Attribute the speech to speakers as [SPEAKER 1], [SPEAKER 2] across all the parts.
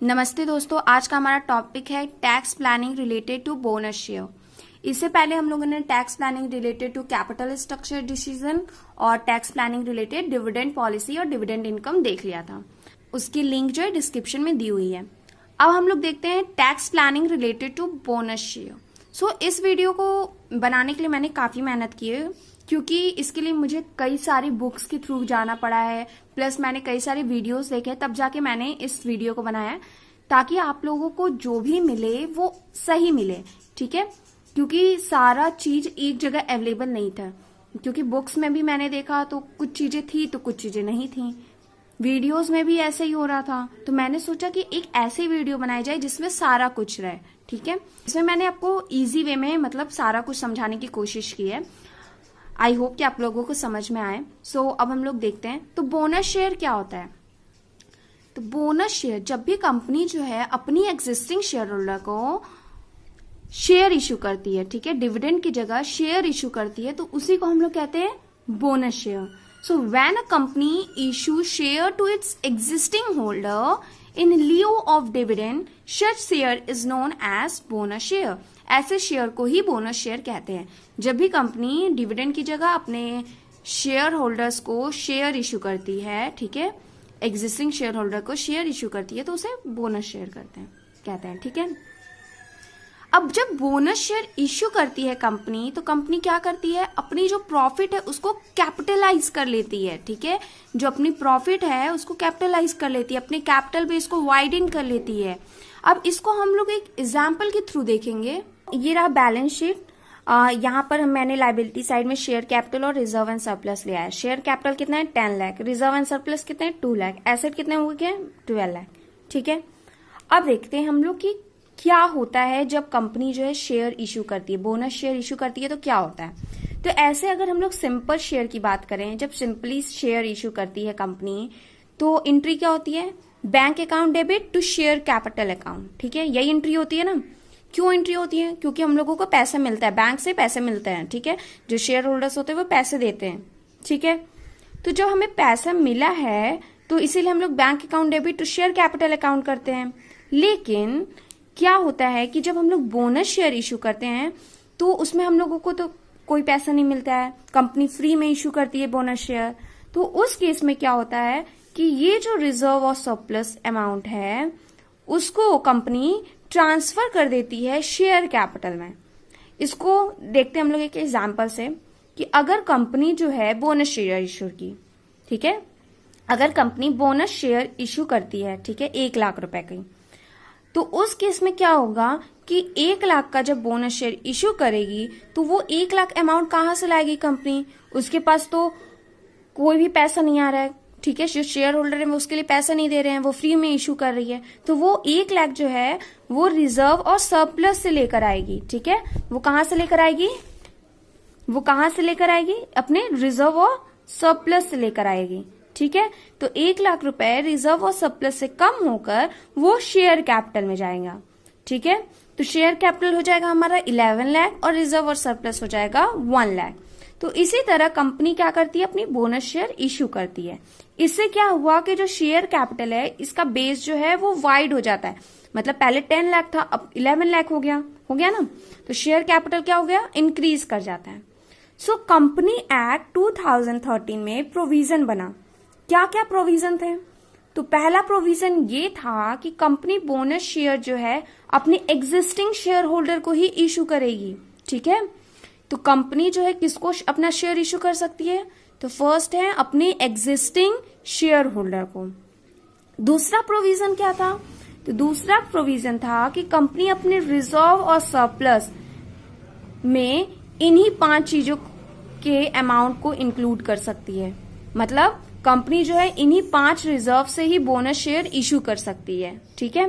[SPEAKER 1] नमस्ते दोस्तों, आज का हमारा टॉपिक है tax planning related to bonus share. इससे पहले हम लोगों ने tax planning related to capital structure decision और tax planning related dividend policy और डिविडेंड इनकम देख लिया था। उसकी लिंक जो है डिस्क्रिप्शन में दी हुई है। अब हम लोग देखते हैं tax planning related to bonus share. इस वीडियो को बनाने के लिए मैंने काफी मेहनत की है, क्योंकि इसके लिए मुझे कई सारी बुक्स के थ्रू जाना पड़ा है, प्लस मैंने कई सारे वीडियोस देखे, तब जाके मैंने इस वीडियो को बनाया है, ताकि आप लोगों को जो भी मिले वो सही मिले। ठीक है, क्योंकि सारा चीज एक जगह अवेलेबल नहीं था, क्योंकि बुक्स में भी मैंने देखा तो कुछ चीजें थी तो कुछ चीजें नहीं थी, वीडियोस में भी ऐसे ही हो रहा था। तो मैंने सोचा कि एक ऐसी वीडियो बनाई जाए जिसमें सारा कुछ रहे। ठीक है, इसमें मैंने आपको इजी वे में मतलब सारा कुछ समझाने की कोशिश की है। आई होप कि आप लोगों को समझ में आए। अब हम लोग देखते हैं तो बोनस शेयर क्या होता है। तो बोनस शेयर, जब भी कंपनी जो है अपनी एग्जिस्टिंग शेयर होल्डर को शेयर इशू करती है, ठीक है, डिविडेंड की जगह शेयर इशू करती है, तो उसी को हम लोग कहते हैं bonus share. So when a company issue share to its existing holder in lieu of dividend, such share is known as bonus share. ऐसे शेयर को ही बोनस शेयर कहते हैं। जब भी कंपनी डिविडेंड की जगह अपने शेयर होल्डर्स को शेयर इशू करती है, ठीक है, एग्जिस्टिंग शेयर होल्डर को शेयर इशू करती है, तो उसे बोनस शेयर कहते हैं। ठीक है, अब जब बोनस शेयर इश्यू करती है कंपनी, तो कंपनी क्या करती है, अपनी जो प्रॉफिट है उसको कैपिटलाइज कर लेती है। ठीक है, जो अपनी प्रॉफिट है उसको कैपिटलाइज कर लेती है, अपने कैपिटल बेस को वाइडन कर लेती है। अब इसको हम लोग एक एग्जाम्पल के थ्रू देखेंगे। ये रहा बैलेंस शीट। यहाँ पर मैंने लाइबिलिटी साइड में शेयर कैपिटल और रिजर्व एंड सरप्लस लिया है। शेयर कैपिटल कितना है, 10 लाख। रिजर्व एंड सरप्लस कितने हैं, 2 लाख। एसेट कितने हो गए, 12 लाख। ठीक है, अब देखते हैं हम लोग की क्या होता है जब कंपनी जो है शेयर इशू करती है, बोनस शेयर इशू करती है, तो क्या होता है। तो ऐसे अगर हम लोग सिंपल शेयर की बात करें, जब सिंपली शेयर इशू करती है कंपनी, तो एंट्री क्या होती है, bank account debit to share capital account. ठीक है, यही एंट्री होती है ना। क्यों एंट्री होती है, क्योंकि हम लोगों को पैसा मिलता है, बैंक से पैसे मिलते हैं। ठीक है, जो शेयर होल्डर्स होते हैं वो पैसे देते हैं। ठीक है, तो जब हमें पैसा मिला है तो इसीलिए हम लोग bank account debit to share capital account करते हैं। लेकिन क्या होता है कि जब हम लोग बोनस शेयर इशू करते हैं तो उसमें हम लोगों को तो कोई पैसा नहीं मिलता है, कंपनी फ्री में इशू करती है बोनस शेयर। तो उस केस में क्या होता है कि ये जो रिजर्व और सरप्लस अमाउंट है उसको कंपनी ट्रांसफर कर देती है शेयर कैपिटल में। इसको देखते हैं हम लोग एक एग्जांपल से कि अगर कंपनी जो है बोनस शेयर इशू की, ठीक है, अगर कंपनी बोनस शेयर इशू करती है, ठीक है, 1 लाख रुपए की, तो उस केस में क्या होगा कि 1 लाख का जब बोनस शेयर इशू करेगी तो वो 1 लाख अमाउंट कहां से लाएगी कंपनी, उसके पास तो कोई भी पैसा नहीं आ रहा है। ठीक है, जो शेयर होल्डर है वो उसके लिए पैसा नहीं दे रहे हैं, वो फ्री में इशू कर रही है, तो वो 1 लाख जो है वो रिजर्व और सरप्लस से लेकर आएगी। ठीक है, वो कहां से लेकर आएगी, वो कहां से लेकर आएगी, अपने रिजर्व और सरप्लस से लेकर आएगी। ठीक है, तो 1 लाख रुपए रिजर्व और सरप्लस से कम होकर वो शेयर कैपिटल में जाएगा। ठीक है, तो शेयर कैपिटल हो जाएगा हमारा 11 लाख और रिजर्व और सरप्लस हो जाएगा 1 लाख। तो इसी तरह कंपनी क्या करती है, अपनी बोनस शेयर इशू करती है। इससे क्या हुआ कि जो शेयर कैपिटल है इसका बेस जो है वो वाइड हो जाता है। मतलब पहले 10 लाख था, अब 11 लाख हो गया ना। तो शेयर कैपिटल क्या हो गया, इंक्रीज कर जाता है। कंपनी एक्ट 2013 में प्रोविजन बना। क्या क्या प्रोविजन थे, तो पहला प्रोविजन ये था कि कंपनी बोनस शेयर जो है अपने एग्जिस्टिंग शेयर होल्डर को ही इशू करेगी। ठीक है, तो कंपनी जो है किसको अपना शेयर इशू कर सकती है, तो फर्स्ट है अपने एग्जिस्टिंग शेयर होल्डर को। दूसरा प्रोविजन क्या था, तो दूसरा प्रोविजन था कि कंपनी अपने रिजर्व और सरप्लस में इन्हीं 5 चीजों के अमाउंट को इंक्लूड कर सकती है। मतलब कंपनी जो है इन्हीं 5 रिजर्व से ही बोनस शेयर इशू कर सकती है। ठीक है,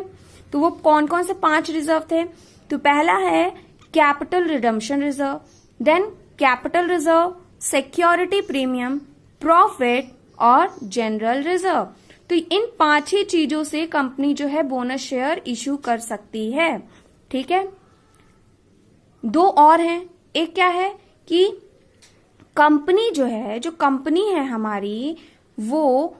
[SPEAKER 1] तो वो कौन कौन से 5 रिजर्व थे, तो पहला है capital redemption reserve, then capital reserve, security premium, profit और जनरल रिजर्व। तो इन 5 ही चीजों से कंपनी जो है बोनस शेयर इशू कर सकती है। ठीक है, 2 और हैं। एक क्या है कि कंपनी जो है, जो कंपनी है हमारी, वो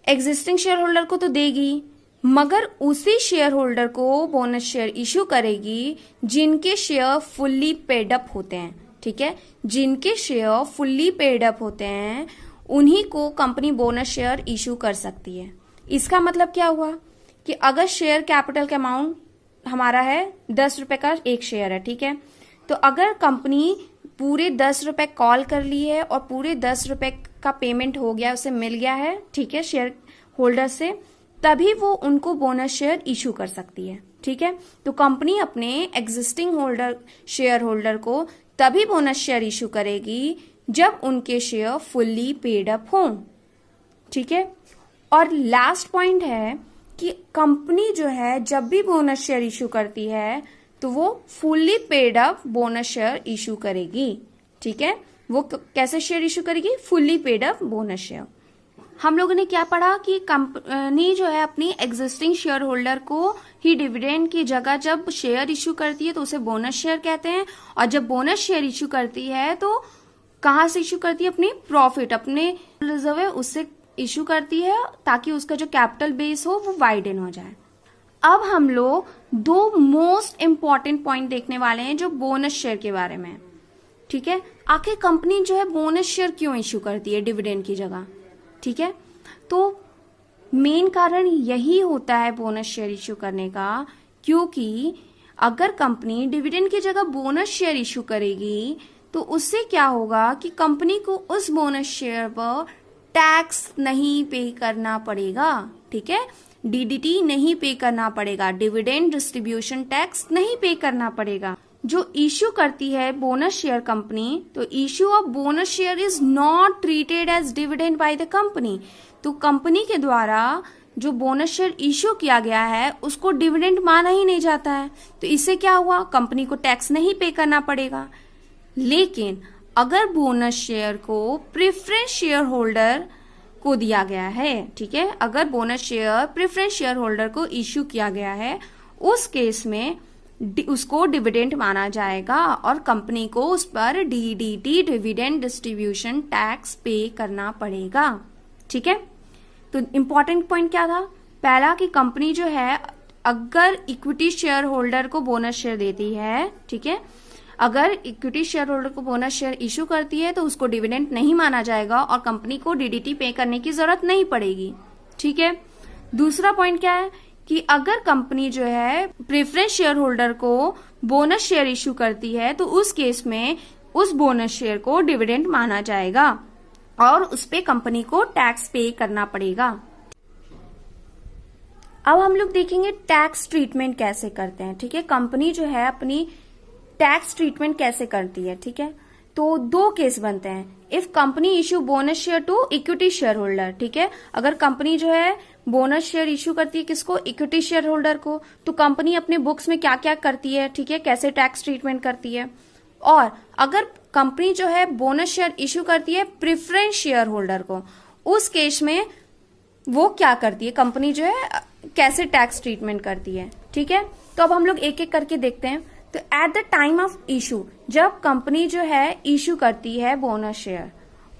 [SPEAKER 1] एग्जिस्टिंग शेयर होल्डर को तो देगी, मगर उसी शेयर होल्डर को बोनस शेयर इशू करेगी जिनके शेयर फुल्ली पेड अप होते हैं। ठीक है, जिनके शेयर फुल्ली पेड अप होते हैं उन्हीं को कंपनी बोनस शेयर इशू कर सकती है। इसका मतलब क्या हुआ कि अगर शेयर कैपिटल का अमाउंट हमारा है 10 रुपए का एक शेयर है, ठीक है, तो अगर कंपनी पूरे 10 रुपए कॉल कर ली है और पूरे 10 रुपए का पेमेंट हो गया, उसे मिल गया है, ठीक है, शेयर होल्डर से, तभी वो उनको बोनस शेयर इशू कर सकती है। ठीक है, तो कंपनी अपने एग्जिस्टिंग होल्डर शेयर होल्डर को तभी बोनस शेयर इशू करेगी जब उनके शेयर फुल्ली पेड अप हों। ठीक है, और लास्ट पॉइंट है कि कंपनी जो है जब भी बोनस शेयर इशू करती है तो वो fully paid up bonus share issue करेगी। ठीक है, वो कैसे शेयर इशू करेगी? Fully paid up bonus share. हम लोगों ने क्या पढ़ा कि कंपनी जो है अपनी एग्जिस्टिंग शेयर होल्डर को ही डिविडेंड की जगह जब शेयर इशू करती है तो उसे बोनस शेयर कहते हैं, और जब बोनस शेयर इशू करती है तो कहां से इशू करती है? अपनी प्रॉफिट, अपने रिजर्व है उससे इशू करती है ताकि उसका जो कैपिटल बेस हो वो वाइडन हो जाए। अब हम लोग दो मोस्ट इंपॉर्टेंट पॉइंट देखने वाले हैं जो बोनस शेयर के बारे में। ठीक है, आखिर कंपनी जो है बोनस शेयर क्यों इशू करती है डिविडेंड की जगह? ठीक है, तो मेन कारण यही होता है बोनस शेयर इशू करने का, क्योंकि अगर कंपनी डिविडेंड की जगह बोनस शेयर इशू करेगी तो उससे क्या होगा कि कंपनी को उस बोनस शेयर पर टैक्स नहीं पे करना पड़ेगा। ठीक है, डीडीटी नहीं पे करना पड़ेगा, डिविडेंड डिस्ट्रीब्यूशन टैक्स नहीं पे करना पड़ेगा। जो इश्यू करती है बोनस शेयर कंपनी, तो issue of bonus share is not treated as dividend by the company. तो कंपनी के द्वारा जो बोनस शेयर इश्यू किया गया है उसको डिविडेंड माना ही नहीं जाता है। तो इससे क्या हुआ? कंपनी को टैक्स नहीं पे करना पड़ेगा। लेकिन अगर बोनस शेयर को प्रेफरेंस शेयर होल्डर को दिया गया है, ठीक है, अगर bonus share preference share holder को इश्यू किया गया है, उस केस में उसको डिविडेंड माना जाएगा और कंपनी को उस पर डीडीटी डिविडेंड डिस्ट्रीब्यूशन टैक्स पे करना पड़ेगा। ठीक है, तो इंपॉर्टेंट पॉइंट क्या था? पहला कि कंपनी जो है अगर इक्विटी शेयर होल्डर को बोनस शेयर देती है, ठीक है, अगर इक्विटी शेयर होल्डर को बोनस शेयर इशू करती है तो उसको डिविडेंड नहीं माना जाएगा और कंपनी को डीडीटी पे करने की जरूरत नहीं पड़ेगी। ठीक है, दूसरा पॉइंट क्या है कि अगर कंपनी जो है प्रेफरेंस शेयर होल्डर को बोनस शेयर इशू करती है तो उस केस में उस बोनस शेयर को डिविडेंड माना जाएगा और उस पे कंपनी को टैक्स पे करना पड़ेगा। अब हम लोग देखेंगे टैक्स ट्रीटमेंट कैसे करते हैं। ठीक है, कंपनी जो है अपनी टैक्स ट्रीटमेंट कैसे करती है। ठीक है, तो दो केस बनते हैं। If company issue bonus share to equity share holder, ठीक है, अगर कंपनी जो है बोनस शेयर इशू करती है किसको? इक्विटी शेयर होल्डर को, तो कंपनी अपने बुक्स में क्या क्या करती है, ठीक है, कैसे टैक्स ट्रीटमेंट करती है। और अगर कंपनी जो है बोनस शेयर इशू करती है प्रेफरेंस शेयर होल्डर को, उस केस में वो क्या करती है, कंपनी जो है कैसे टैक्स ट्रीटमेंट करती है। ठीक है, तो अब हम लोग एक एक करके देखते हैं। तो eight the time of issue, जब कंपनी जो है इशू करती है बोनस शेयर,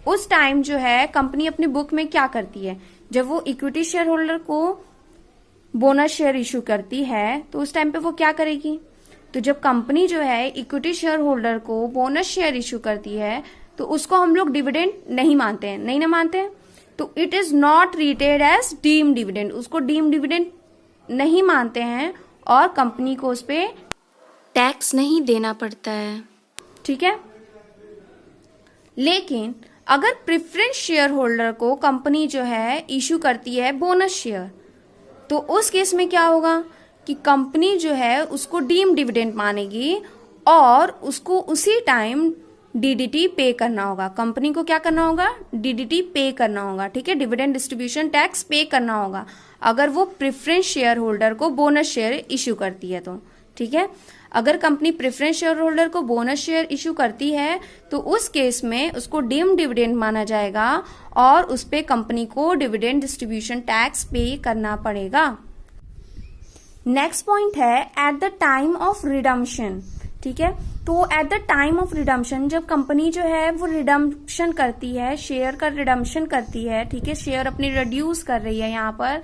[SPEAKER 1] उस टाइम जो है कंपनी अपनी बुक में क्या करती है? जब वो इक्विटी शेयर होल्डर को बोनस शेयर इशू करती है तो उस टाइम पे वो क्या करेगी? तो जब कंपनी जो है इक्विटी शेयर होल्डर को बोनस शेयर इशू करती है तो उसको हम लोग डिविडेंड नहीं मानते हैं, नहीं ना मानते हैं, तो it is not treated as deem dividend, उसको डीम डिविडेंड नहीं मानते हैं और कंपनी को उस पर टैक्स नहीं देना पड़ता है। ठीक है, लेकिन अगर प्रेफरेंस शेयर होल्डर को कंपनी जो है इशू करती है बोनस शेयर, तो उस केस में क्या होगा कि कंपनी जो है उसको डीम डिविडेंड मानेगी और उसको उसी टाइम डीडीटी पे करना होगा। कंपनी को क्या करना होगा? डीडीटी पे करना होगा। ठीक है, डिविडेंड डिस्ट्रीब्यूशन टैक्स पे करना होगा अगर वो प्रेफरेंस शेयर होल्डर को बोनस शेयर इशू करती है तो। ठीक है, अगर कंपनी प्रेफरेंस शेयर होल्डर को बोनस शेयर इशू करती है तो उस केस में उसको डीम डिविडेंड माना जाएगा और उस पे कंपनी को डिविडेंड डिस्ट्रीब्यूशन टैक्स पे करना पड़ेगा। नेक्स्ट पॉइंट है at the time of redemption. ठीक है, तो eight the time of redemption, जब कंपनी जो है वो रिडम्पशन करती है, शेयर का रिडम्पशन करती है, ठीक है, शेयर अपनी रिड्यूस कर रही है यहाँ पर,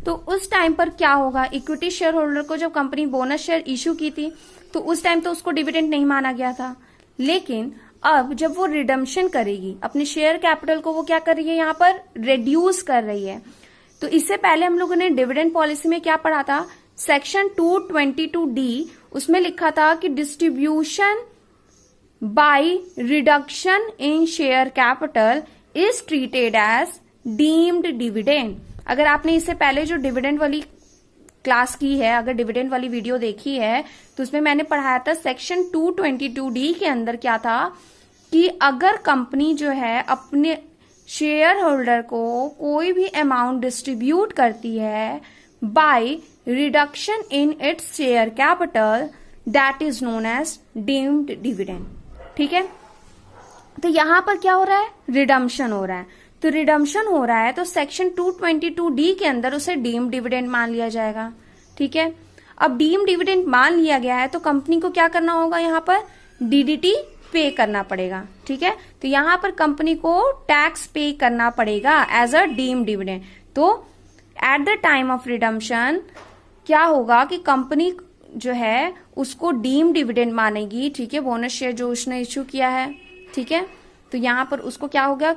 [SPEAKER 1] तो उस टाइम पर क्या होगा, इक्विटी शेयर होल्डर को जब कंपनी बोनस शेयर इश्यू की थी तो उस टाइम तो उसको डिविडेंड नहीं माना गया था, लेकिन अब जब वो रिडम्पशन करेगी अपने शेयर कैपिटल को, वो क्या कर रही है, यहाँ पर रिड्यूस कर रही है। तो इससे पहले हम लोगों ने डिविडेंड पॉलिसी में क्या पढ़ा था, सेक्शन 222D, उसमें लिखा था कि distribution by reduction in share capital is treated as deemed dividend. अगर आपने इससे पहले जो डिविडेंड वाली क्लास की है, अगर डिविडेंड वाली वीडियो देखी है, तो उसमें मैंने पढ़ाया था सेक्शन 222D के अंदर क्या था कि अगर कंपनी जो है अपने शेयर होल्डर को कोई भी अमाउंट डिस्ट्रीब्यूट करती है by reduction in its share capital, that is known as deemed dividend. ठीक है, तो यहां पर क्या हो रहा है, रिडम्पशन हो रहा है। तो रिडम्पशन हो रहा है तो सेक्शन 222D के अंदर उसे डीम्ड डिविडेंड मान लिया जाएगा। ठीक है, अब डीम्ड डिविडेंड मान लिया गया है तो कंपनी को क्या करना होगा, यहाँ पर DDT पे करना पड़ेगा। ठीक है, तो यहाँ पर कंपनी को टैक्स पे करना पड़ेगा एज अ डीम्ड डिविडेंड। तो eight the time of redemption क्या होगा कि कंपनी जो है उसको डीम्ड डिविडेंड मानेगी। ठीक है, बोनस शेयर जो उसने इश्यू किया है। ठीक है, तो यहां पर उसको क्या होगा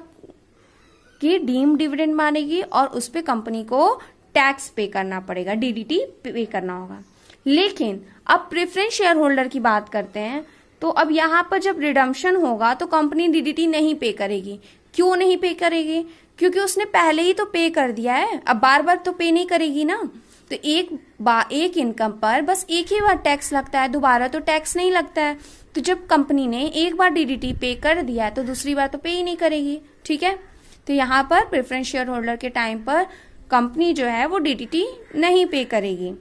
[SPEAKER 1] कि डीम्ड डिविडेंड मानेगी और उस पे कंपनी को टैक्स पे करना पड़ेगा, DDT पे करना होगा। लेकिन अब प्रेफरेंस शेयर होल्डर की बात करते हैं, तो अब यहां पर जब रिडम्पशन होगा तो कंपनी DDT नहीं पे करेगी। क्यों नहीं पे करेगी, क्योंकि उसने पहले ही तो पे कर दिया है, अब बार बार तो पे नहीं करेगी ना। तो एक इनकम पर बस एक ही बार टैक्स लगता है, दोबारा तो टैक्स नहीं लगता है। तो जब कंपनी ने एक बार DDT पे कर दिया है तो दूसरी बार तो पे ही नहीं करेगी। ठीक है, तो यहाँ पर प्रेफरेंस शेयर होल्डर के टाइम पर कंपनी जो है वो DDT नहीं पे करेगी।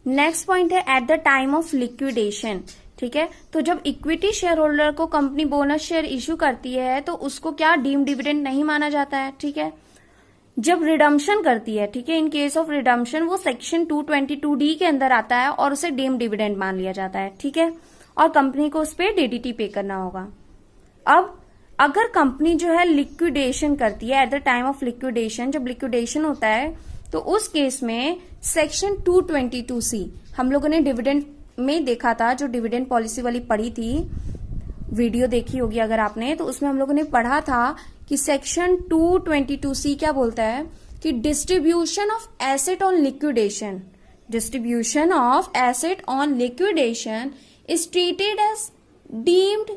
[SPEAKER 1] नेक्स्ट पॉइंट है at the time of liquidation. ठीक है, तो जब इक्विटी शेयर होल्डर को कंपनी बोनस शेयर इश्यू करती है तो उसको क्या डीम्ड डिविडेंड नहीं माना जाता है। ठीक है, जब रिडम्पशन करती है, ठीक है, इन केस ऑफ रिडम्पशन वो सेक्शन 222D के अंदर आता है और उसे डीम्ड डिविडेंड मान लिया जाता है। ठीक है, और कंपनी को उस पर DDT पे करना होगा। अब अगर कंपनी जो है लिक्विडेशन करती है at the time of liquidation, जब लिक्विडेशन होता है तो उस केस में सेक्शन 222C हम लोगों ने डिविडेंड में देखा था, जो डिविडेंड पॉलिसी वाली पढ़ी थी, वीडियो देखी होगी अगर आपने, तो उसमें हम लोगों ने पढ़ा था कि सेक्शन 222C क्या बोलता है कि distribution of asset on liquidation, distribution of asset on liquidation is treated as deemed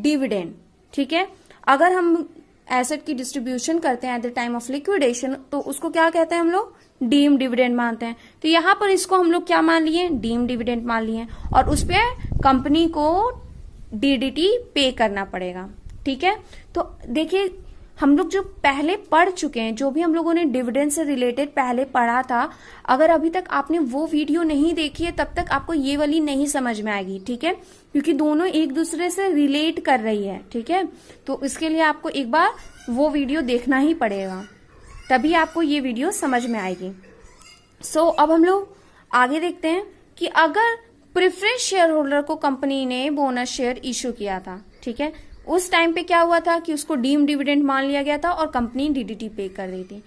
[SPEAKER 1] dividend. ठीक है, अगर हम एसेट की डिस्ट्रीब्यूशन करते हैं at the time of liquidation तो उसको क्या कहते हैं हम लोग, डीम डिविडेंड मानते हैं। तो यहां पर इसको हम लोग क्या मान लिए, डीम डिविडेंड मान लिए, और उस पर कंपनी को DDT पे करना पड़ेगा। ठीक है, तो देखिए हम लोग जो पहले पढ़ चुके हैं, जो भी हम लोगों ने डिविडेंड से रिलेटेड पहले पढ़ा था, अगर अभी तक आपने वो वीडियो नहीं देखी है तब तक आपको ये वाली नहीं समझ में आएगी। ठीक है, क्योंकि दोनों एक दूसरे से रिलेट कर रही है। ठीक है, तो इसके लिए आपको एक बार वो वीडियो देखना ही पड़ेगा, तभी आपको ये वीडियो समझ में आएगी। सो अब हम लोग आगे देखते हैं कि अगर प्रेफरेंस शेयर होल्डर को कंपनी ने बोनस शेयर इश्यू किया था, ठीक है, उस टाइम पे क्या हुआ था कि उसको डीम डिविडेंड मान लिया गया था और कंपनी DDT पे कर रही थी।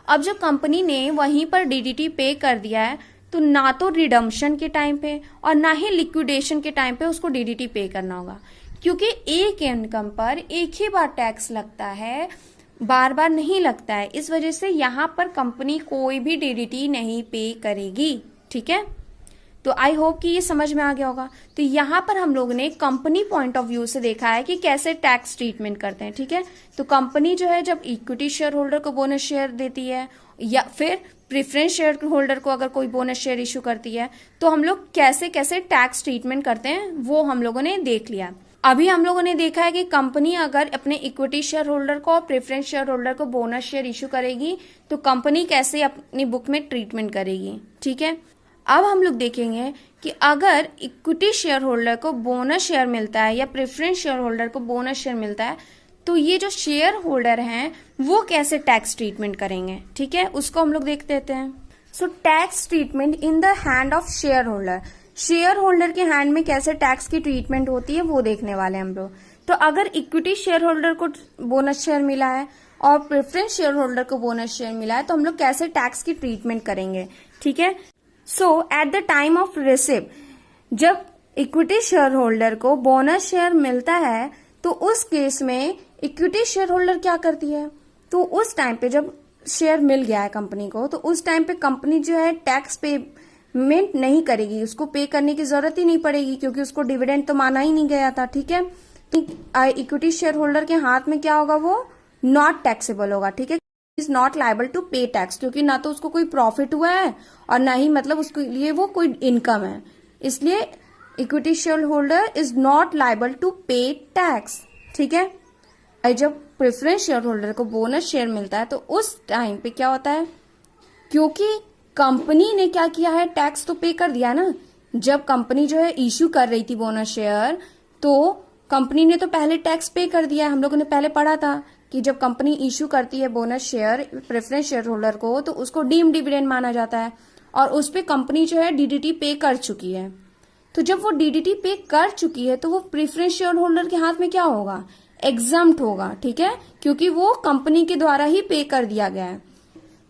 [SPEAKER 1] अब जब कंपनी ने वहीं पर DDT पे कर दिया है तो ना तो रिडम्पशन के टाइम पे और ना ही लिक्विडेशन के टाइम पे उसको DDT पे करना होगा, क्योंकि एक इनकम पर एक ही बार टैक्स लगता है, बार बार नहीं लगता है। इस वजह से यहाँ पर कंपनी कोई भी DDT नहीं पे करेगी। ठीक है, तो आई होप कि ये समझ में आ गया होगा। तो यहाँ पर हम लोग ने कंपनी पॉइंट ऑफ व्यू से देखा है कि कैसे टैक्स ट्रीटमेंट करते हैं। ठीक है, तो कंपनी जो है जब इक्विटी शेयर होल्डर को बोनस शेयर देती है या फिर प्रेफरेंस शेयर होल्डर को अगर कोई बोनस शेयर इश्यू करती है तो हम लोग कैसे कैसे टैक्स ट्रीटमेंट करते हैं वो हम लोगों ने देख लिया। अभी हम लोगों ने देखा है कि कंपनी अगर अपने इक्विटी शेयर होल्डर को और प्रेफरेंस शेयर होल्डर को बोनस शेयर इश्यू करेगी तो कंपनी कैसे अपनी बुक में ट्रीटमेंट करेगी। ठीक है, अब हम लोग देखेंगे कि अगर इक्विटी शेयर होल्डर को बोनस शेयर मिलता है या प्रेफरेंस शेयर होल्डर को बोनस शेयर मिलता है तो ये जो शेयर होल्डर हैं वो कैसे टैक्स ट्रीटमेंट करेंगे। ठीक है, उसको हम लोग देख देते हैं। So tax treatment in the hand of share holder, share holder के हैंड में कैसे टैक्स की ट्रीटमेंट होती है वो देखने वाले हम लोग। तो अगर इक्विटी शेयर होल्डर को बोनस शेयर मिला है और प्रेफरेंस शेयर होल्डर को बोनस शेयर मिला है, तो हम लोग कैसे टैक्स की ट्रीटमेंट करेंगे, ठीक है। So at the time of receipt, जब इक्विटी शेयर होल्डर को बोनस शेयर मिलता है तो उस केस में इक्विटी शेयर होल्डर क्या करती है, तो उस टाइम पे जब शेयर मिल गया है कंपनी को, तो उस टाइम पे कंपनी जो है टैक्स पेमेंट नहीं करेगी, उसको पे करने की जरूरत ही नहीं पड़ेगी, क्योंकि उसको डिविडेंड तो माना ही नहीं गया था, ठीक है। इक्विटी शेयर होल्डर के हाथ में क्या होगा, वो नॉट टैक्सेबल होगा, ठीक है, is not liable to pay tax, क्योंकि ना तो उसको कोई प्रॉफिट हुआ है और ना ही मतलब उसके लिए वो कोई इनकम है, इसलिए equity share holder is not liable to pay tax, ठीक है। जब प्रेफरेंस शेयर होल्डर को बोनस शेयर मिलता है तो उस टाइम पे क्या होता है, क्योंकि कंपनी ने क्या किया है, टैक्स तो पे कर दिया ना। जब कंपनी जो है इश्यू कर रही थी बोनस शेयर, तो कंपनी ने तो पहले टैक्स पे कर दिया है। हम लोगों ने पहले पढ़ा था कि जब कंपनी इश्यू करती है bonus share preference share holder को, तो उसको डीम डिविडेंड माना जाता है और उस पे कंपनी जो है डीडीटी पे कर चुकी है। तो जब वो डीडीटी पे कर चुकी है तो वो प्रेफरेंस शेयर होल्डर के हाथ में क्या होगा, एग्जम्प्ट होगा, ठीक है, क्योंकि वो कंपनी के द्वारा ही पे कर दिया गया है।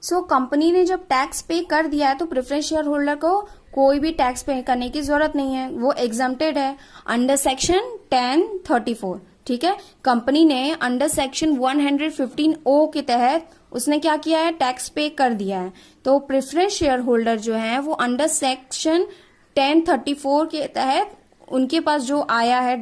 [SPEAKER 1] सो कंपनी ने जब टैक्स पे कर दिया है तो प्रेफरेंस शेयर होल्डर को कोई भी टैक्स पे करने की जरूरत नहीं है, वो एग्जम्प्टेड है अंडर सेक्शन 1034, ठीक है। कंपनी ने अंडर सेक्शन 115O के तहत उसने क्या किया है, टैक्स पे कर दिया है। तो प्रेफरेंस शेयर होल्डर जो है वो अंडर सेक्शन 1034 के तहत उनके पास जो आया है,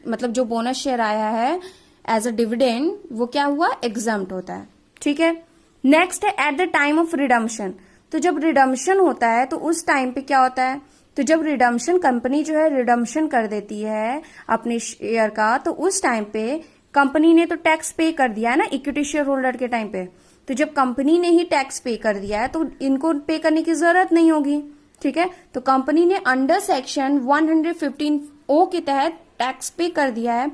[SPEAKER 1] मतलब जो बोनस शेयर आया है एज अ डिविडेंड, वो क्या हुआ, एग्जम्प्ट होता है, ठीक है। नेक्स्ट है at the time of redemption. तो जब रिडम्पशन होता है तो उस टाइम पे क्या होता है, तो जब रिडम्पशन कंपनी जो है रिडम्पशन कर देती है अपने शेयर का, तो उस टाइम पे कंपनी ने तो टैक्स पे कर दिया है ना इक्विटी शेयर होल्डर के टाइम पे। तो जब कंपनी ने ही टैक्स पे कर दिया है तो इनको पे करने की जरूरत नहीं होगी, ठीक है। तो कंपनी ने अंडर सेक्शन 115O के तहत टैक्स पे कर दिया है,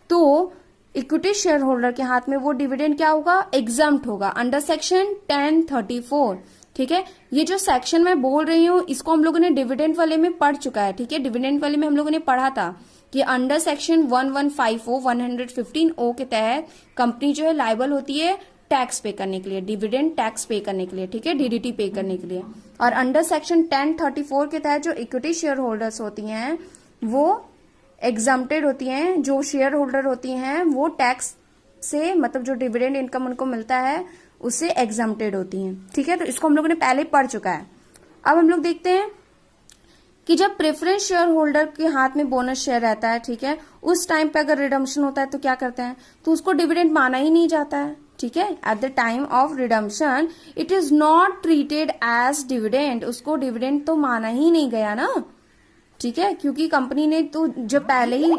[SPEAKER 1] तो इक्विटी शेयर होल्डर के हाथ में वो डिविडेंड क्या होगा, एग्जम्प्ट होगा अंडर सेक्शन 1034, ठीक है। ये जो सेक्शन मैं बोल रही हूँ इसको हम लोगों ने डिविडेंड वाले में पढ़ चुका है, ठीक है। डिविडेंड वाले में हम लोगों ने पढ़ा था कि अंडर सेक्शन 1150 115O के तहत कंपनी जो है लायबल होती है टैक्स पे करने के लिए, डिविडेंड टैक्स पे करने के लिए, ठीक है, डीडीटी पे करने के लिए। और अंडर सेक्शन 1034 के तहत जो इक्विटी शेयर होल्डर्स होती हैं वो एग्जम्प्टेड होती हैं, जो शेयर होल्डर होती हैं वो टैक्स से, मतलब जो डिविडेंड इनकम उनको मिलता है उससे एग्जम्प्टेड होती हैं, ठीक है। तो इसको हम लोगों ने पहले पढ़ चुका है। अब हम लोग देखते हैं कि जब प्रेफरेंस शेयर होल्डर के हाथ में बोनस शेयर रहता है, ठीक है, उस टाइम पे अगर रिडम्पशन होता है तो क्या करते हैं, तो उसको डिविडेंड माना ही नहीं जाता है, ठीक है। At the time of redemption it is not treated as dividend, उसको डिविडेंड तो माना ही नहीं गया ना, ठीक है, क्योंकि कंपनी ने तो जब पहले ही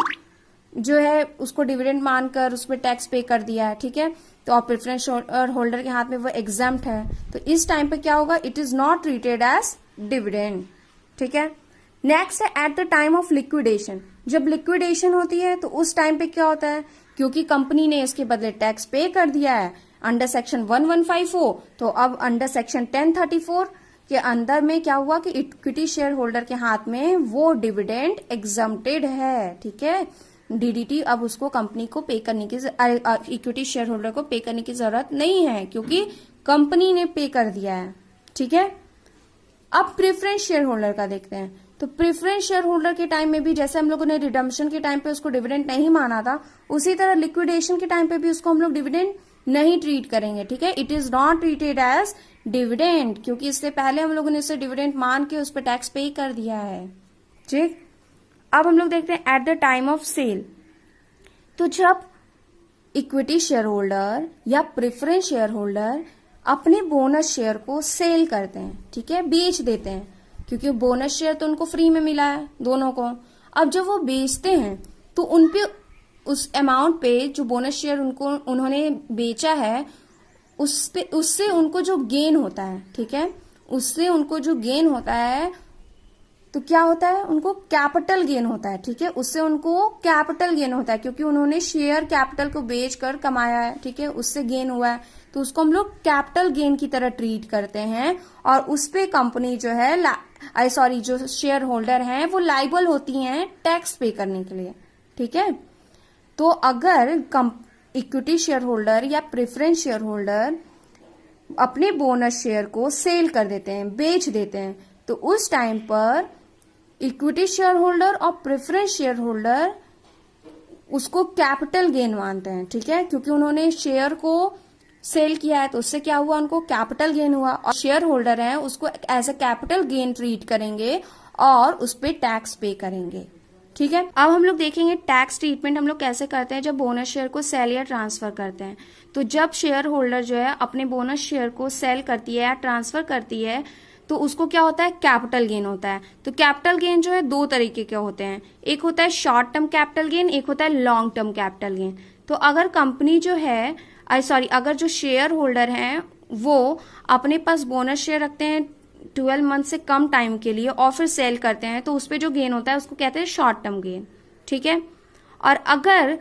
[SPEAKER 1] जो है उसको डिविडेंड मानकर उस पर टैक्स पे कर दिया है, ठीक है। तो और प्रेफरेंस होल्डर के हाथ में वो एग्जम्प्ट है, तो इस टाइम पे क्या होगा, it is not treated as dividend, ठीक है। नेक्स्ट है at the time of liquidation. जब लिक्विडेशन होती है तो उस टाइम पे क्या होता है, क्योंकि कंपनी ने इसके बदले टैक्स पे कर दिया है अंडर सेक्शन 1154, तो अब अंडर सेक्शन 1034 के अंदर में क्या हुआ कि इक्विटी शेयर होल्डर के हाथ में वो डिविडेंड एग्जम्प्टेड है, ठीक है। डीडीटी अब उसको कंपनी को पे करने की, इक्विटी शेयर होल्डर को पे करने की जरूरत नहीं है, क्योंकि कंपनी ने पे कर दिया है, ठीक है। अब प्रेफरेंस शेयर होल्डर का देखते हैं। तो प्रेफरेंस शेयर होल्डर के टाइम में भी जैसे हम लोगों ने रिडम्पशन के टाइम पे उसको डिविडेंड नहीं माना था, उसी तरह लिक्विडेशन के टाइम पे भी उसको हम लोग डिविडेंड नहीं ट्रीट करेंगे, ठीक है। It is not treated as dividend, क्योंकि इससे पहले हम लोगों ने इसे डिविडेंड मान के उस पर टैक्स पे कर दिया है, ठीक। अब हम लोग देखते हैं at the time of sale. तो जब इक्विटी शेयर होल्डर या प्रेफरेंस शेयर होल्डर अपने बोनस शेयर को सेल करते हैं, ठीक है, बेच देते हैं, क्योंकि बोनस शेयर तो उनको फ्री में मिला है दोनों को। अब जब वो बेचते हैं तो उनपे उस अमाउंट पे जो बोनस शेयर उन्होंने बेचा है उससे उनको जो गेन होता है, ठीक है, उससे उनको जो गेन होता है तो क्या होता है, उनको कैपिटल गेन होता है, ठीक है। उससे उनको कैपिटल गेन होता है क्योंकि उन्होंने शेयर कैपिटल को बेचकर कमाया है, ठीक है, उससे गेन हुआ है, तो उसको हम लोग कैपिटल गेन की तरह ट्रीट करते हैं। और उस पे कंपनी जो है जो शेयर होल्डर हैं वो लाइबल होती हैं टैक्स पे करने के लिए, ठीक है। तो अगर इक्विटी शेयर होल्डर या प्रेफरेंस शेयर होल्डर अपने बोनस शेयर को सेल कर देते हैं, बेच देते हैं, तो उस टाइम पर इक्विटी शेयर होल्डर और प्रेफरेंस शेयर होल्डर उसको कैपिटल गेन मानते हैं, ठीक है, क्योंकि उन्होंने शेयर को सेल किया है तो उससे क्या हुआ, उनको कैपिटल गेन हुआ, और शेयर होल्डर हैं उसको as a capital gain treat करेंगे और उस पर टैक्स पे करेंगे, ठीक है। अब हम लोग देखेंगे टैक्स ट्रीटमेंट हम लोग कैसे करते हैं जब बोनस शेयर को सेल या ट्रांसफर करते हैं। तो जब शेयर होल्डर जो है अपने बोनस शेयर को सेल करती है या ट्रांसफर करती है तो उसको क्या होता है, कैपिटल गेन होता है। तो कैपिटल गेन जो है दो तरीके के होते हैं, एक होता है शॉर्ट टर्म कैपिटल गेन, एक होता है लॉन्ग टर्म कैपिटल गेन। तो अगर कंपनी जो है अगर जो शेयर होल्डर हैं वो अपने पास बोनस शेयर रखते हैं 12 मंथ से कम टाइम के लिए और फिर सेल करते हैं तो उस पर जो गेन होता है उसको कहते हैं शॉर्ट टर्म गेन, ठीक है। और अगर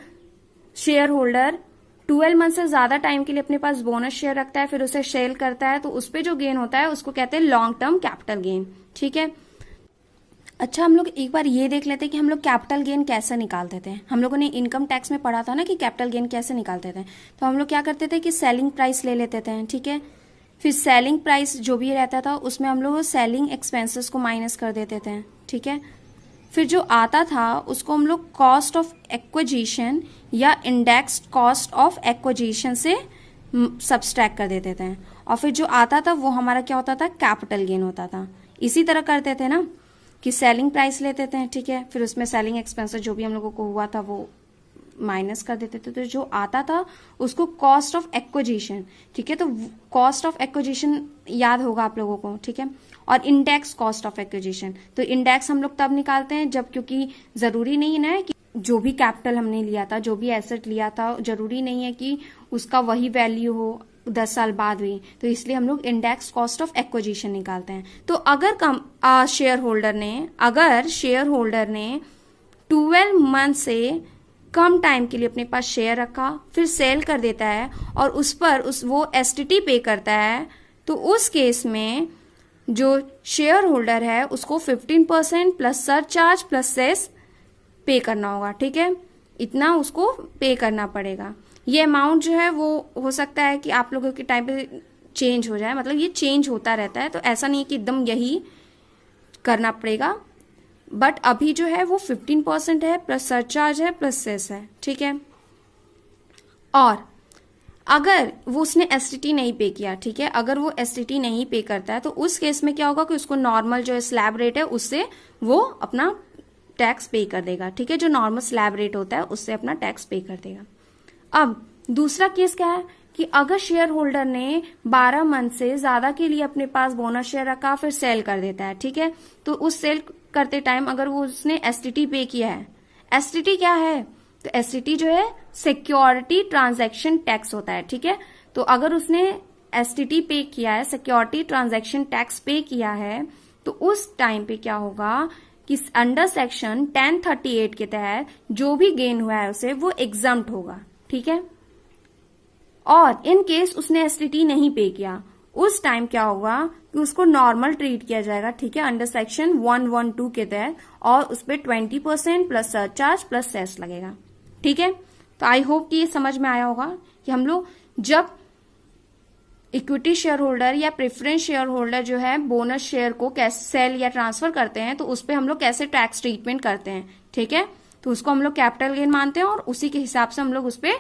[SPEAKER 1] शेयर होल्डर 12 मंथ से ज्यादा टाइम के लिए अपने पास बोनस शेयर रखता है फिर उसे सेल करता है तो उस पर जो गेन होता है उसको कहते हैं लॉन्ग टर्म कैपिटल गेन, ठीक है। अच्छा, हम लोग एक बार ये देख लेते हैं कि हम लोग कैपिटल गेन कैसे निकालते थे। हम लोगों ने इनकम टैक्स में पढ़ा था ना कि कैपिटल गेन कैसे निकालते थे। तो हम लोग क्या करते थे कि सेलिंग प्राइस ले लेते थे, ठीक है। फिर सेलिंग प्राइस जो भी रहता था उसमें हम लोग सेलिंग एक्सपेंसेस को माइनस कर देते थे, ठीक है। फिर जो आता था उसको हम लोग कॉस्ट ऑफ एक्विजिशन या इंडेक्स्ड कॉस्ट ऑफ एक्विजिशन से सब्सट्रैक्ट कर देते थे और फिर जो आता था वो हमारा क्या होता था, कैपिटल गेन होता था। इसी तरह करते थे ना कि सेलिंग प्राइस लेते थे, ठीक है, फिर उसमें सेलिंग एक्सपेंसेस जो भी हम लोगों को हुआ था वो माइनस कर देते थे, तो जो आता था उसको कॉस्ट ऑफ एक्विजिशन, ठीक है। तो कॉस्ट ऑफ एक्विजिशन याद होगा आप लोगों को, ठीक है। और इंडेक्स कॉस्ट ऑफ एक्विजिशन, तो इंडेक्स हम लोग तब निकालते हैं जब, क्योंकि जरूरी नहीं है ना कि जो भी कैपिटल हमने लिया था, जो भी एसेट लिया था, जरूरी नहीं है कि उसका वही वैल्यू हो 10 साल बाद हुई, तो इसलिए हम लोग इंडेक्स कॉस्ट ऑफ एक्विजिशन निकालते हैं। तो अगर शेयर होल्डर ने 12 मंथ से कम टाइम के लिए अपने पास शेयर रखा फिर सेल कर देता है और उस पर वो एसटीटी पे करता है, तो उस केस में जो शेयर होल्डर है उसको 15% प्लस सरचार्ज प्लस सेस पे करना होगा, ठीक है। इतना उसको पे करना पड़ेगा। ये अमाउंट जो है वो हो सकता है कि आप लोगों के टाइम पे चेंज हो जाए, मतलब ये चेंज होता रहता है, तो ऐसा नहीं है कि एकदम यही करना पड़ेगा, बट अभी जो है वो 15% है प्लस सरचार्ज है प्लस सेस है, ठीक है। और अगर वो उसने एसटीटी नहीं पे किया, ठीक है, अगर वो एसटीटी नहीं पे करता है तो उस केस में क्या होगा कि उसको नॉर्मल जो स्लैब रेट है उससे वो अपना टैक्स पे कर देगा, ठीक है। जो नॉर्मल स्लैब रेट होता है उससे अपना टैक्स पे कर देगा। अब दूसरा केस क्या है कि अगर शेयर होल्डर ने 12 मंथ से ज्यादा के लिए अपने पास बोनस शेयर रखा फिर सेल कर देता है, ठीक है। तो उस सेल करते टाइम अगर वो उसने एसटीटी पे किया है, एसटीटी क्या है, तो एसटीटी जो है सिक्योरिटी ट्रांजैक्शन टैक्स होता है, ठीक है। तो अगर उसने एसटीटी पे किया है, सिक्योरिटी ट्रांजैक्शन टैक्स पे किया है, तो उस टाइम पे क्या होगा कि अंडर सेक्शन 1038 के तहत जो भी गेन हुआ है उसे वो एग्जम्प्ट होगा, ठीक है। और इन केस उसने एसटीटी नहीं पे किया उस टाइम क्या होगा कि उसको नॉर्मल ट्रीट किया जाएगा, ठीक है, अंडर सेक्शन 112 के तहत, और उस पर 20% प्लस सरचार्ज प्लस सेस लगेगा, ठीक है। तो आई होप कि ये समझ में आया होगा कि हम लोग जब इक्विटी शेयर होल्डर या प्रेफरेंस शेयर होल्डर जो है बोनस शेयर को कैसे सेल या ट्रांसफर करते हैं तो उस पर हम लोग कैसे टैक्स ट्रीटमेंट करते हैं, ठीक है। तो उसको हम लोग कैपिटल गेन मानते हैं और उसी के हिसाब से हम लोग उस पर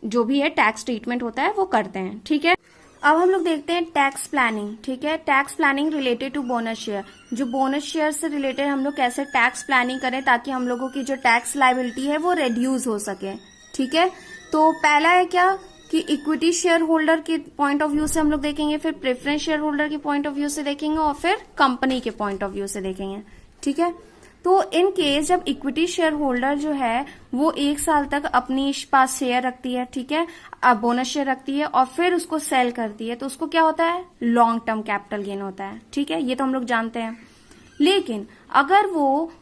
[SPEAKER 1] जो भी है टैक्स ट्रीटमेंट होता है वो करते हैं, ठीक है। अब हम लोग देखते हैं टैक्स प्लानिंग, ठीक है। Tax planning related to bonus share, जो बोनस शेयर से रिलेटेड हम लोग कैसे टैक्स प्लानिंग करें ताकि हम लोगों की जो टैक्स लायबिलिटी है वो रिड्यूस हो सके, ठीक है। तो पहला है क्या कि इक्विटी शेयर होल्डर के पॉइंट ऑफ व्यू से हम लोग देखेंगे, फिर प्रेफरेंस शेयर होल्डर के पॉइंट ऑफ व्यू से देखेंगे और फिर कंपनी के पॉइंट ऑफ व्यू से देखेंगे, ठीक है। तो इन केस जब इक्विटी शेयर होल्डर जो है वो 1 साल तक अपनी पास शेयर रखती है, ठीक है, बोनस शेयर रखती है और फिर उसको सेल करती है, तो उसको क्या होता है, लॉन्ग टर्म कैपिटल गेन होता है, ठीक है। ये तो हम लोग जानते हैं। लेकिन अगर वो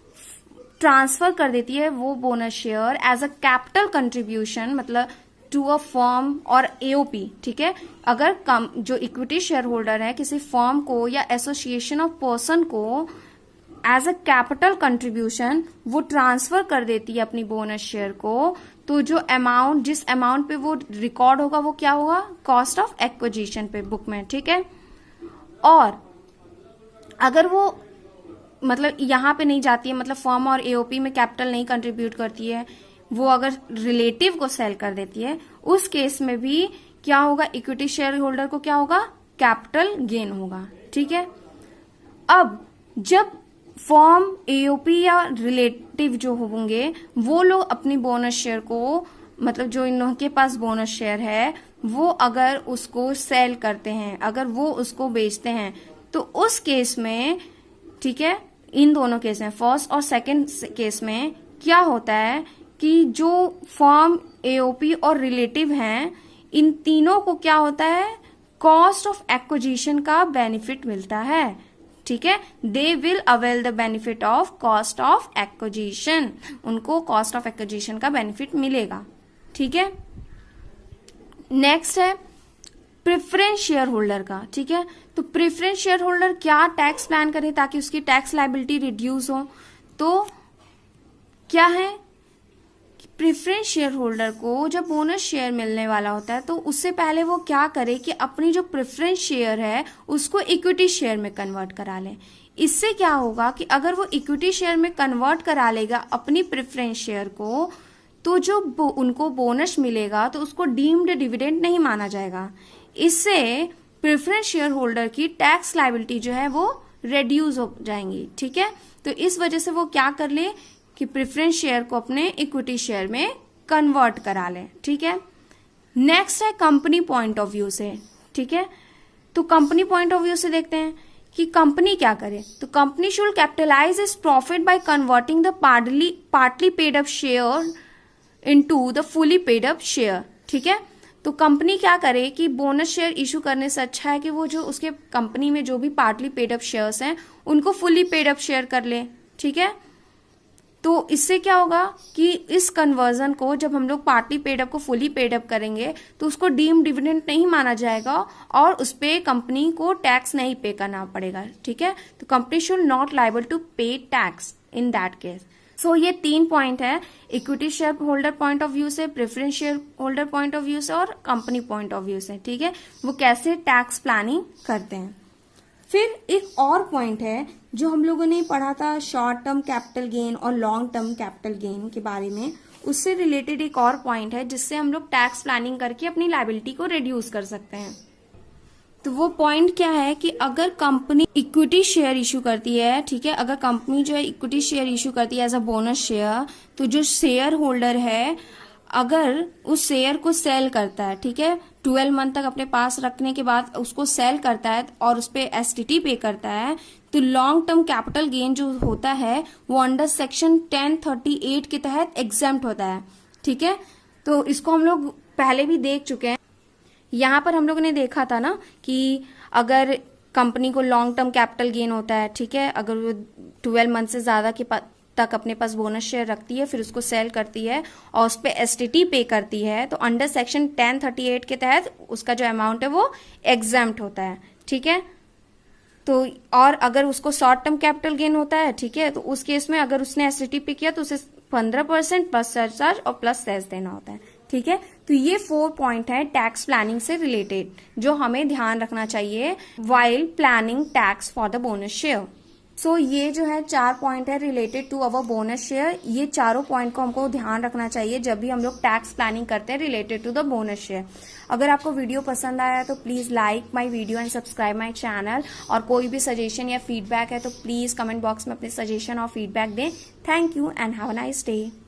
[SPEAKER 1] ट्रांसफर कर देती है वो bonus share as a capital contribution, मतलब टू अ फर्म और एओपी, ठीक है, अगर जो इक्विटी शेयर होल्डर है किसी फर्म को या एसोसिएशन ऑफ पर्सन को एज अ कैपिटल कंट्रीब्यूशन वो ट्रांसफर कर देती है अपनी बोनस शेयर को, तो जो अमाउंट, जिस अमाउंट पे वो रिकॉर्ड होगा वो क्या होगा, कॉस्ट ऑफ एक्विजिशन पे बुक में, ठीक है। और अगर वो मतलब यहाँ पे नहीं जाती है, मतलब फर्म और एओपी में कैपिटल नहीं कंट्रीब्यूट करती है, वो अगर रिलेटिव को सेल कर देती है, उस केस में भी क्या होगा, इक्विटी शेयर होल्डर को क्या होगा, कैपिटल गेन होगा, ठीक है। अब जब फर्म, एओपी या रिलेटिव जो होंगे वो लोग अपनी बोनस शेयर को, मतलब जो इन लोगों के पास बोनस शेयर है वो अगर उसको सेल करते हैं, अगर वो उसको बेचते हैं, तो उस केस में, ठीक है, इन दोनों केस में, फर्स्ट और सेकंड केस में क्या होता है कि जो फर्म, एओपी और रिलेटिव हैं, इन तीनों को क्या होता है, कॉस्ट ऑफ एक्विजिशन का बेनिफिट मिलता है, ठीक है। They will avail the benefit of cost of acquisition, उनको कॉस्ट ऑफ एक्विजिशन का बेनिफिट मिलेगा, ठीक है। नेक्स्ट है प्रेफरेंस शेयर होल्डर का, ठीक है। तो प्रेफरेंस शेयर होल्डर क्या टैक्स प्लान करे ताकि उसकी टैक्स लायबिलिटी रिड्यूस हो, तो क्या है, प्रेफरेंस शेयर होल्डर को जब बोनस शेयर मिलने वाला होता है तो उससे पहले वो क्या करे कि अपनी जो प्रेफरेंस शेयर है उसको इक्विटी शेयर में कन्वर्ट करा ले। इससे क्या होगा कि अगर वो इक्विटी शेयर में कन्वर्ट करा लेगा अपनी प्रेफरेंस शेयर को, तो जो उनको बोनस मिलेगा तो उसको डीम्ड डिविडेंड नहीं माना जाएगा। इससे प्रेफरेंस शेयर होल्डर की टैक्स लायबिलिटी जो है वो रिड्यूस हो जाएंगी, ठीक है। तो इस वजह से वो क्या कर ले कि प्रेफरेंस शेयर को अपने इक्विटी शेयर में कन्वर्ट करा ले, ठीक है। नेक्स्ट है कंपनी पॉइंट ऑफ व्यू से, ठीक है। तो कंपनी पॉइंट ऑफ व्यू से देखते हैं कि कंपनी क्या करे। तो company should capitalise is profit by converting the partly paid up share into the fully paid up share, ठीक है। तो कंपनी क्या करे कि बोनस शेयर इशू करने से अच्छा है कि वो जो उसके कंपनी में जो भी पार्टली पेड अप शेयर्स हैं उनको फुली पेड अप शेयर कर ले, ठीक है। तो इससे क्या होगा कि इस कन्वर्जन को जब हम लोग पार्टली पेड अप को फुली पेड अप करेंगे तो उसको डीम डिविडेंड नहीं माना जाएगा और उस पे कंपनी को टैक्स नहीं पे करना पड़ेगा, ठीक है। तो company should not liable to pay tax in that case. So ये 3 पॉइंट है, equity share holder point of view से, preference share holder point of view से और कंपनी पॉइंट ऑफ व्यू से, ठीक है, वो कैसे टैक्स प्लानिंग करते हैं। फिर एक और पॉइंट है जो हम लोगों ने पढ़ा था शॉर्ट टर्म कैपिटल गेन और लॉन्ग टर्म कैपिटल गेन के बारे में, उससे रिलेटेड एक और पॉइंट है जिससे हम लोग टैक्स प्लानिंग करके अपनी लायबिलिटी को रिड्यूस कर सकते हैं। तो वो पॉइंट क्या है कि अगर कंपनी इक्विटी शेयर इशू करती है, ठीक है, अगर कंपनी जो है इक्विटी शेयर इशू करती है एज अ बोनस शेयर, तो जो शेयर होल्डर है अगर उस शेयर को सेल करता है, ठीक है, 12 मंथ तक अपने पास रखने के बाद उसको सेल करता है और उस पर एसटीटी पे करता है, तो लॉन्ग टर्म कैपिटल गेन जो होता है वो अंडर सेक्शन 1038 के तहत एग्जेम्प्ट होता है, ठीक है। तो इसको हम लोग पहले भी देख चुके हैं। यहाँ पर हम लोगों ने देखा था ना कि अगर कंपनी को लॉन्ग टर्म कैपिटल गेन होता है, ठीक है, अगर वो 12 मंथ से ज्यादा के तक अपने पास बोनस शेयर रखती है, फिर उसको सेल करती है और उस पर एसटीटी पे करती है, तो अंडर सेक्शन 1038 के तहत उसका जो अमाउंट है वो एग्जेम्प्ट होता है, ठीक है। तो और अगर उसको शॉर्ट टर्म कैपिटल गेन होता है, ठीक है, तो उस केस में अगर उसने एसटीटी पे किया तो उसे 15% प्लस सरचार्ज और प्लस सेस देना होता है, ठीक है। तो ये 4 पॉइंट है टैक्स प्लानिंग से रिलेटेड जो हमें ध्यान रखना चाहिए while planning tax for the bonus share. So ये जो है 4 पॉइंट है related to our bonus share. ये चारों पॉइंट को हमको ध्यान रखना चाहिए जब भी हम लोग टैक्स प्लानिंग करते हैं related to the bonus share. अगर आपको वीडियो पसंद आया तो please like my video and subscribe my channel, और कोई भी सजेशन या फीडबैक है तो प्लीज कमेंट बॉक्स में अपने सजेशन और फीडबैक दें। Thank you and have a nice day.